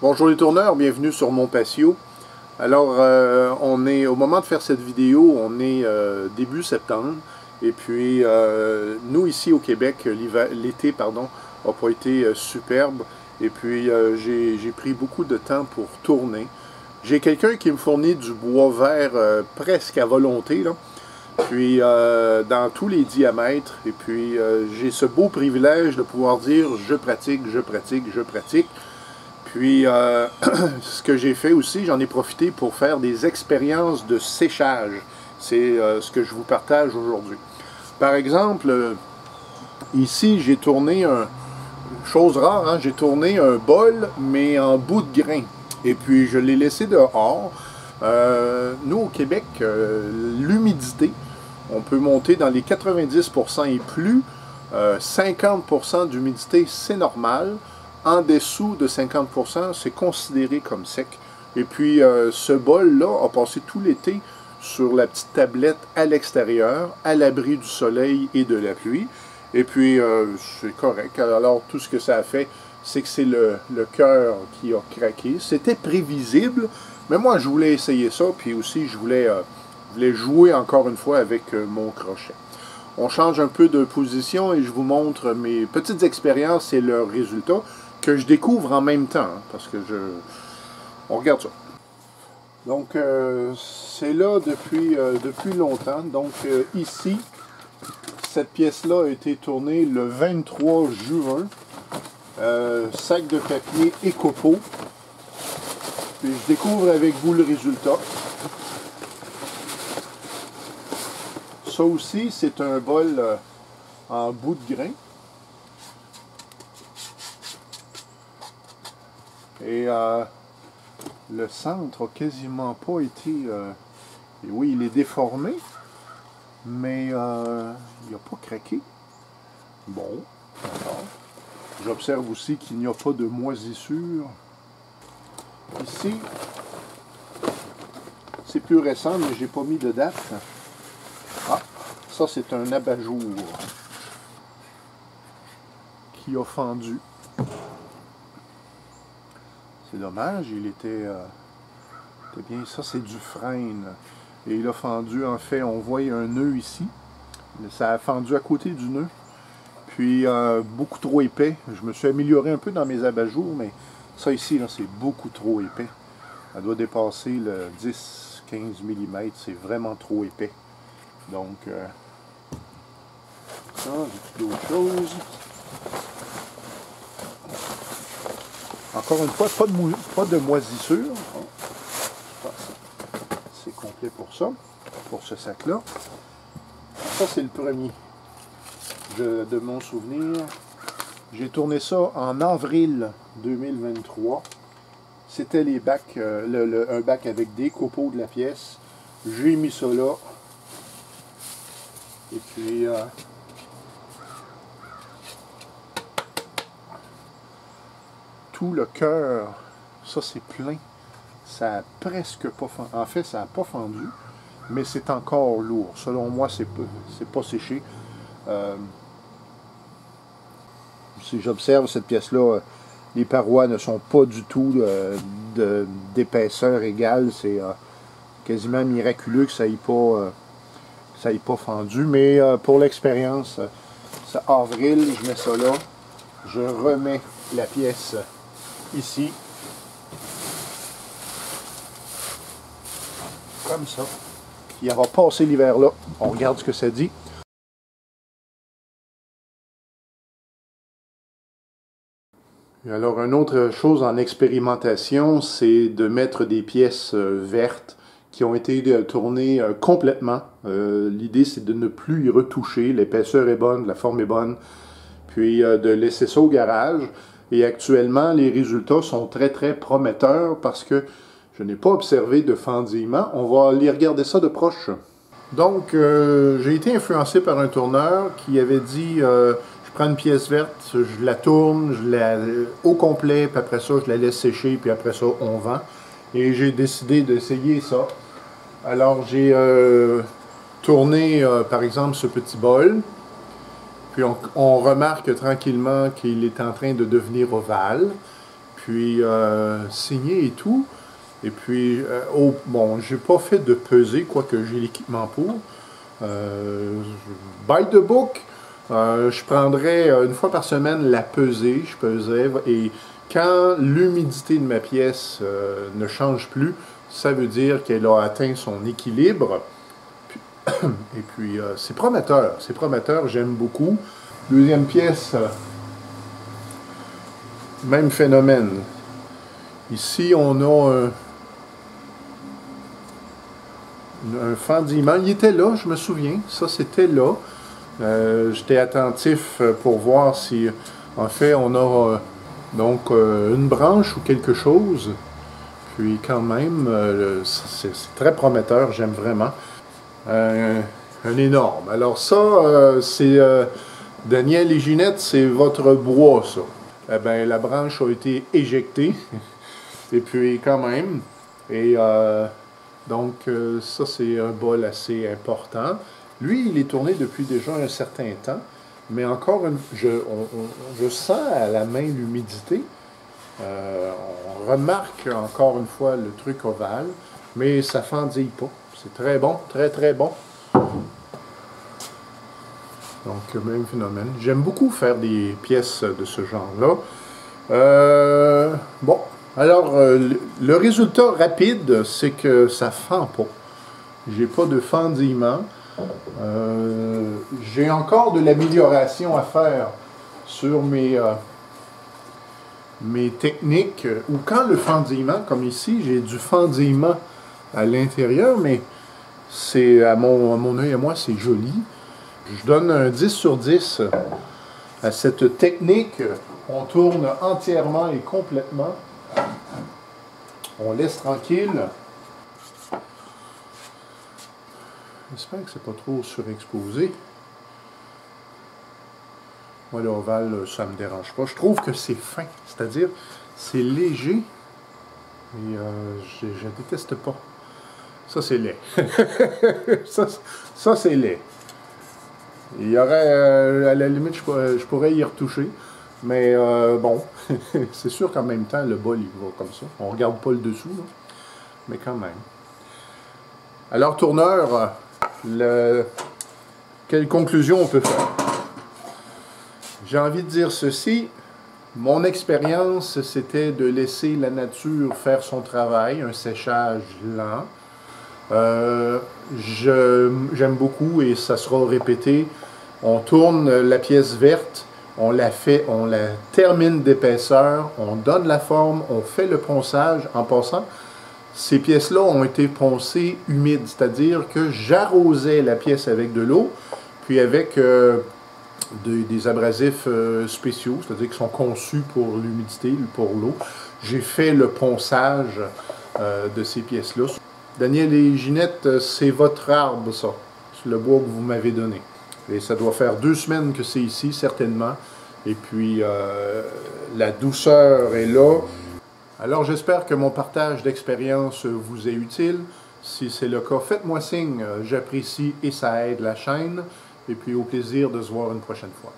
Bonjour les tourneurs, bienvenue sur mon patio. Alors, on est au moment de faire cette vidéo, on est début septembre. Et puis, nous ici au Québec, l'été, pardon, n'a pas été superbe. Et puis, j'ai pris beaucoup de temps pour tourner. J'ai quelqu'un qui me fournit du bois vert presque à volonté, là. Puis, dans tous les diamètres. Et puis, j'ai ce beau privilège de pouvoir dire je pratique, je pratique, je pratique. Puis, ce que j'ai fait aussi, j'en ai profité pour faire des expériences de séchage. C'est ce que je vous partage aujourd'hui. Par exemple, ici, j'ai tourné chose rare, hein, j'ai tourné un bol, mais en bout de grain. Et puis, je l'ai laissé dehors. Nous, au Québec, l'humidité, on peut monter dans les 90% et plus. 50% d'humidité, c'est normal. En dessous de 50%, c'est considéré comme sec. Et puis, ce bol-là a passé tout l'été sur la petite tablette à l'extérieur, à l'abri du soleil et de la pluie. Et puis, c'est correct. Alors, tout ce que ça a fait, c'est que c'est le cœur qui a craqué. C'était prévisible, mais moi, je voulais essayer ça. Puis aussi, je voulais jouer encore une fois avec mon crochet. On change un peu de position et je vous montre mes petites expériences et leurs résultats que je découvre en même temps, hein, parce que on regarde ça. Donc, c'est là depuis longtemps. Donc, ici, cette pièce-là a été tournée le 23 juin. Sac de papier et copeaux. Puis, je découvre avec vous le résultat. Ça aussi, c'est un bol en bout de grain. Et le centre n'a quasiment pas été... et oui, il est déformé, mais il n'a pas craqué. Bon, d'accord. J'observe aussi qu'il n'y a pas de moisissure. Ici, c'est plus récent, mais j'ai pas mis de date. Ah, ça c'est un abat-jour qui a fendu. C'est dommage, il était bien. Ça, c'est du frêne. Et il a fendu, en fait, on voit un nœud ici. Ça a fendu à côté du nœud. Puis, beaucoup trop épais. Je me suis amélioré un peu dans mes abat-jours, mais ça ici, là, c'est beaucoup trop épais. Ça doit dépasser le 10-15 mm. C'est vraiment trop épais. Donc, ça, j'ai d'autres choses. Encore une fois, pas de moisissure. C'est complet pour ça, pour ce sac-là. Ça, c'est le premier de mon souvenir. J'ai tourné ça en avril 2023. C'était les bacs, un bac avec des copeaux de la pièce. J'ai mis ça là. Et puis... tout le cœur, ça c'est plein. Ça a presque pas fendu. En fait, ça n'a pas fendu, mais c'est encore lourd. Selon moi, c'est pas séché. Si j'observe cette pièce-là, les parois ne sont pas du tout d'épaisseur égale. C'est quasiment miraculeux que ça n'ait pas fendu. Mais pour l'expérience, c'est avril, je mets ça là. Je remets la pièce ici, comme ça. Il va passer l'hiver là. On regarde ce que ça dit. Et alors, une autre chose en expérimentation, c'est de mettre des pièces vertes qui ont été tournées complètement. L'idée, c'est de ne plus y retoucher. L'épaisseur est bonne, la forme est bonne. Puis de laisser ça au garage. Et actuellement, les résultats sont très, très prometteurs parce que je n'ai pas observé de fendillement. On va aller regarder ça de proche. Donc, j'ai été influencé par un tourneur qui avait dit je prends une pièce verte, je la tourne, au complet, puis après ça, je la laisse sécher, puis après ça, on vend. Et j'ai décidé d'essayer ça. Alors, j'ai tourné, par exemple, ce petit bol. Puis on remarque tranquillement qu'il est en train de devenir ovale. puis signé et tout. Et puis, bon, j'ai pas fait de pesée, quoique j'ai l'équipement pour. By the book, je prendrais une fois par semaine la pesée, je peserais, et quand l'humidité de ma pièce ne change plus, ça veut dire qu'elle a atteint son équilibre. Et puis, c'est prometteur, j'aime beaucoup. Deuxième pièce, même phénomène. Ici, on a un fendillement. Il était là, je me souviens. Ça, c'était là. J'étais attentif pour voir si, en fait, on a donc une branche ou quelque chose. Puis quand même, c'est très prometteur, j'aime vraiment. Un énorme. Alors ça, c'est Daniel et Ginette, c'est votre bois, ça. Eh bien, la branche a été éjectée. Et puis quand même. Et donc, ça, c'est un bol assez important. Lui, il est tourné depuis déjà un certain temps. Mais encore, je sens à la main l'humidité. On remarque encore une fois le truc ovale, mais ça fendille pas. C'est très bon, très bon. Donc, même phénomène. J'aime beaucoup faire des pièces de ce genre-là. Bon, alors, le résultat rapide, c'est que ça fend pas. J'ai pas de fendillement. J'ai encore de l'amélioration à faire sur mes techniques, ou quand le fendillement, comme ici, j'ai du fendillement à l'intérieur, mais c'est à mon œil à moi, c'est joli. Je donne un 10 sur 10 à cette technique. On tourne entièrement et complètement. On laisse tranquille. J'espère que c'est pas trop surexposé. Moi, l'ovale, ça me dérange pas. Je trouve que c'est fin, c'est-à-dire, c'est léger. Et je déteste pas. Ça, c'est laid. ça c'est laid. Il y aurait, à la limite, je pourrais y retoucher. Mais bon, c'est sûr qu'en même temps, le bol, il va comme ça. On ne regarde pas le dessous, là. Mais quand même. Alors, tourneur, quelle conclusion on peut faire? J'ai envie de dire ceci. Mon expérience, c'était de laisser la nature faire son travail, un séchage lent. J'aime beaucoup et ça sera répété. On tourne la pièce verte, on la termine d'épaisseur, on donne la forme, on fait le ponçage. En passant, ces pièces-là ont été poncées humides, c'est-à-dire que j'arrosais la pièce avec de l'eau, puis avec des abrasifs spéciaux, c'est-à-dire qui sont conçus pour l'humidité, pour l'eau. J'ai fait le ponçage de ces pièces-là. Daniel et Ginette, c'est votre arbre, ça. C'est le bois que vous m'avez donné. Et ça doit faire 2 semaines que c'est ici, certainement. Et puis, la douceur est là. Alors, j'espère que mon partage d'expérience vous est utile. Si c'est le cas, faites-moi signe. J'apprécie et ça aide la chaîne. Et puis, au plaisir de se voir une prochaine fois.